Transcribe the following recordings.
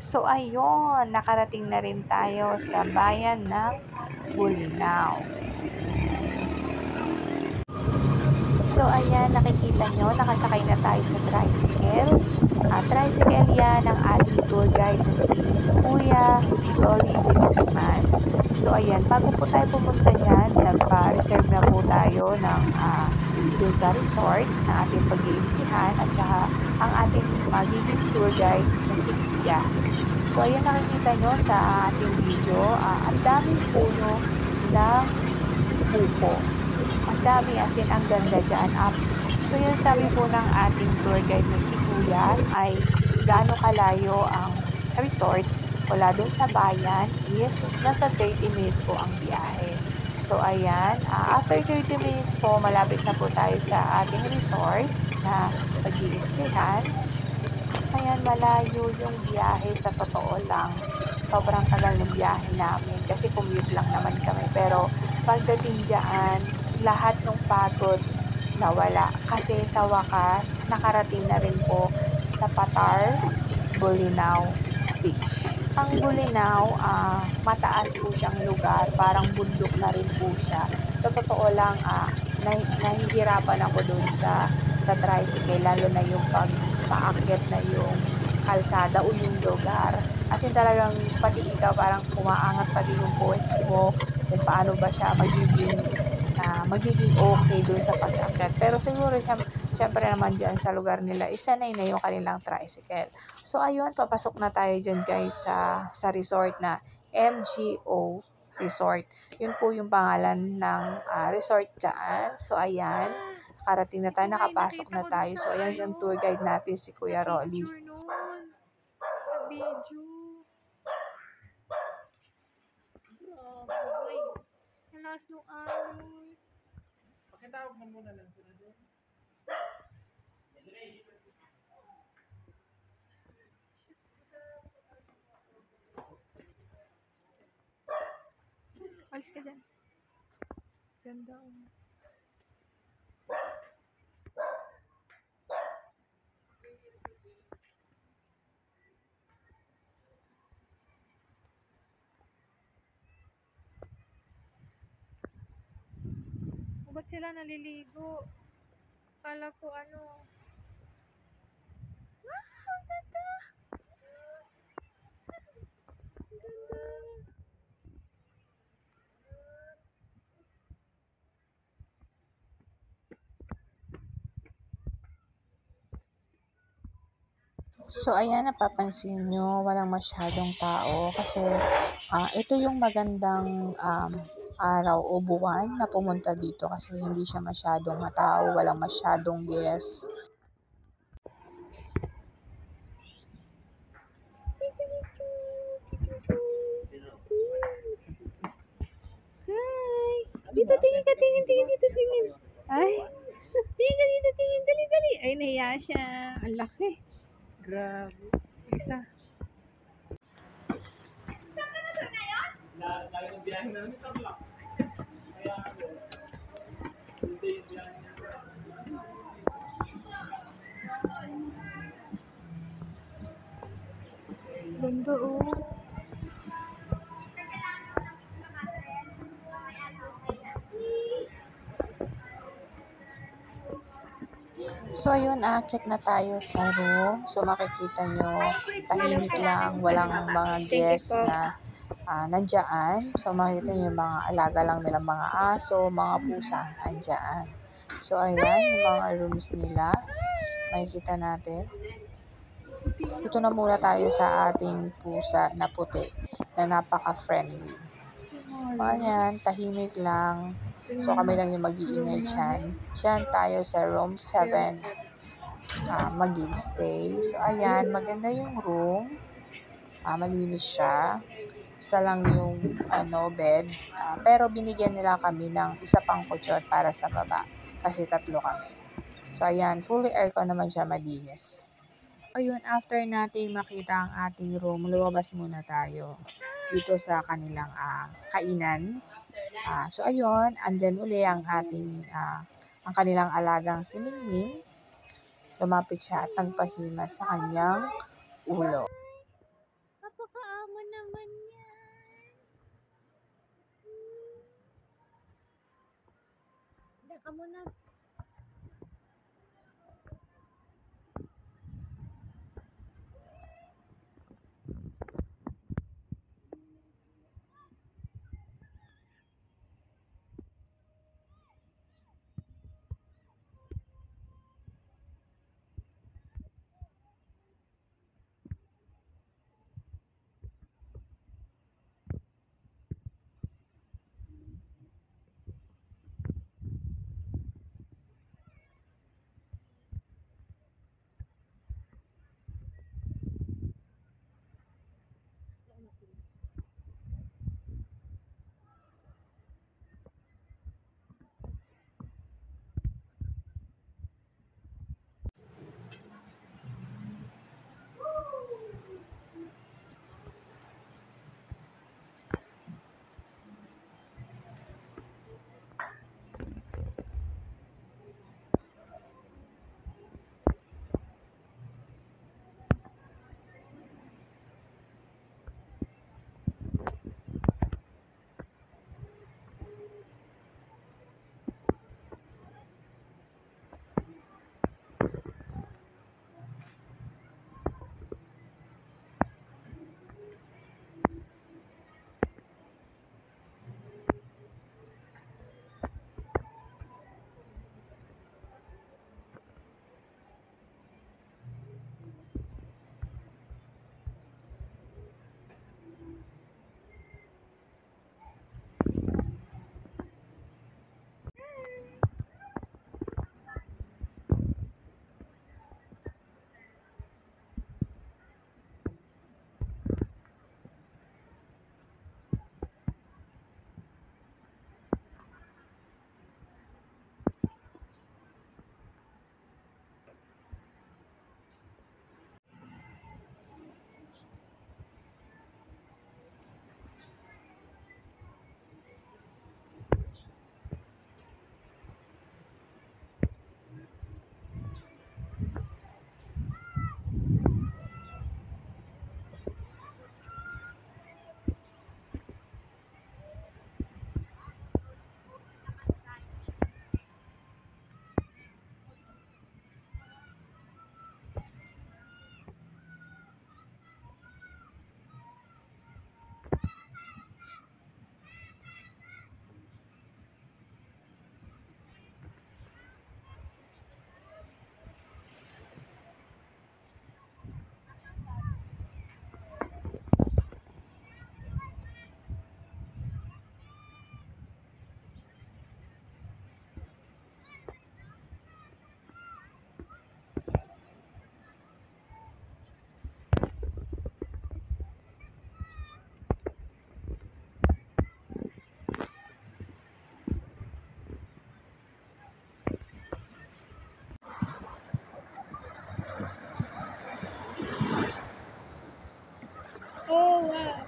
So ayun, nakarating na rin tayo sa bayan ng Bolinao. So ayan, nakikita nyo, nakasakay na tayo sa tricycle. Tricycle yan ng ating tour guide na si Kuya Rolly de Guzman. So ayan, bago po tayo pumunta dyan, nagpa-reserve na po tayo ng dun sa resort na ating pag-iistihan at saka ang ating magiging tour guide na si Kuya. So ayan, nakikita nyo sa ating video, ang daming puno ng bufo. Ang dami, as in ang ganda dyan. So yun, sabi po ng ating tour guide na si Kuya ay gaano kalayo ang resort mula dun sa bayan is nasa 30 minutes po ang biyahe. So ayan, after 30 minutes po, malapit na po tayo sa ating resort na pag-iistihan. Ayan, malayo yung biyahe sa totoo lang. Sobrang tagal ng biyahe namin kasi commute lang naman kami. Pero pagdating dyan, lahat ng pagod nawala. Kasi sa wakas, nakarating na rin po sa Patar, Bolinao Beach. Ang Bolinao, mataas po siyang lugar. Parang bundok na rin po siya. Sa totoo lang, nahihirapan ako dun sa tricycle, lalo na yung pag paakyat na yung kalsada o yung lugar. As in talagang pati ikaw parang umaangat pati yung puwet mo kung paano ba siya magiging okay dun sa pag-akyat. Pero siguro syempre naman dyan sa lugar nila, isanay na yung kanilang tricycle. So ayun, papasok na tayo dyan guys sa resort na MGO Resort. Yun po yung pangalan ng resort dyan. So ayan, nakarating na tayo, nakapasok na tayo. So ayan yung tour guide natin si Kuya Rolly. Sa video. Grabe. Nalas no amoy. Pakitawag mo muna lang sila doon. Alis ka dyan. Ganda oh. Ba't sila naliligo? Kala ko ano. Ang ganda! Ang ganda! So ayan, napapansin nyo, walang masyadong tao kasi ito yung magandang araw o buwan na pumunta dito kasi hindi siya masyadong matao, walang masyadong guests. Hi! Dito, tingin ka, tingin dito, tingin. Ay! Tingin ka dito, tingin, dali, dali. Ay, nahiya siya. Ang laki. Grabe. Isa. Ganda oh. So ayun, aakyat na tayo sa room. So makikita nyo, tahimik lang, walang mga guests na nandiyan. So makikita nyo yung mga alaga lang nila, mga aso, mga pusa nandiyan. So ayan, yung mga rooms nila, makikita natin. Ito na muna tayo sa ating pusa na puti na napaka-friendly. Ayan, tahimik lang. So kami lang yung mag-iingay dyan. Dyan tayo sa room 7 mag-i-stay. So ayan, maganda yung room. Malinis siya. Isa lang yung bed. Pero binigyan nila kami ng isa pang kutsyon para sa baba. Kasi 3 kami. So ayan, fully aircon naman siya, malinis. Ayun, after natin makita ang ating room, lumabas muna tayo dito sa kanilang kainan. So ayun, andyan uli ang ang kanilang alagang si Mingming. Lumapit siya at nagpahima sa kanyang ulo. Diyan ka muna. Oh, wow.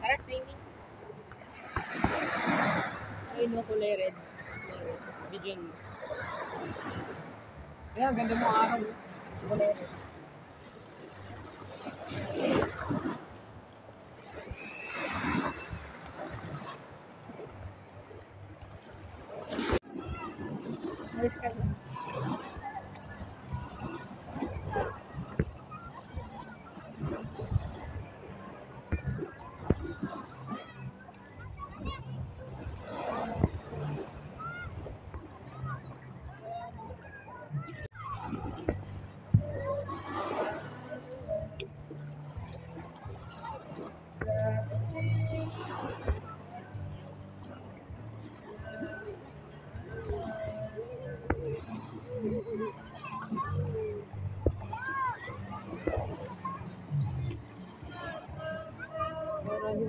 Tara, swimming. Ay, no, kulay red. Video mo. Ayan, ganda mo araw. Kulay red. Alis ka na.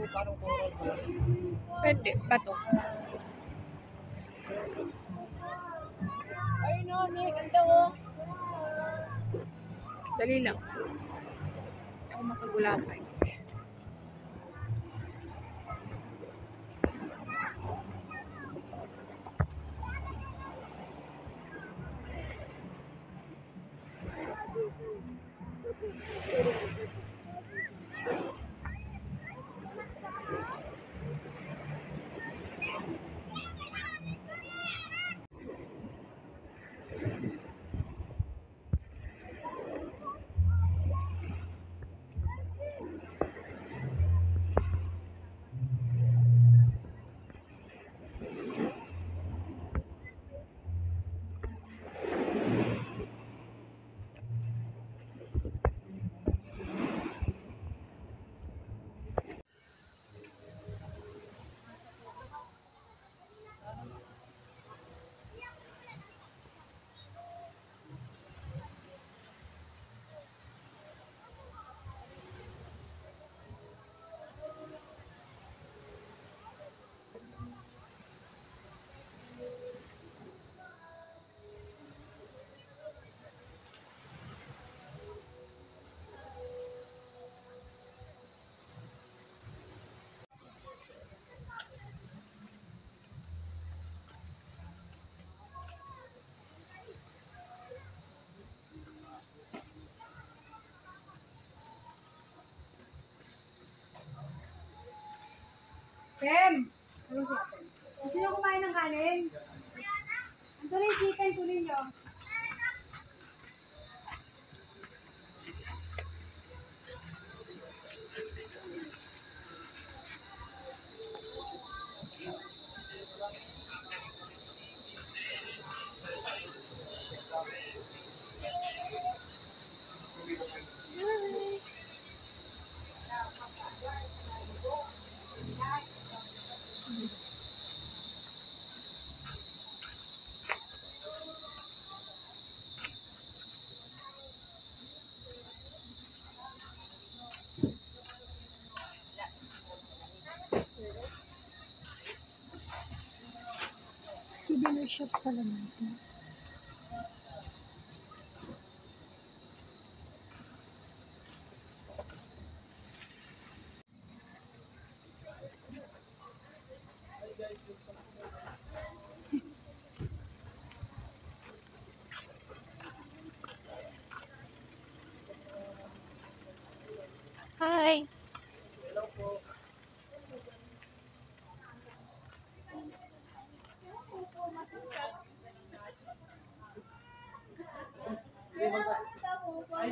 Parang coral ba? Pwede, bato. Ay, no, may ganda mo. Dali lang. Ako makagulapay. Pem! Ano siya, Pem? Sino kumain ng kanin? Ito rin chicken, kunin nyo. Souvenir shops pala natin. Hi! Ay,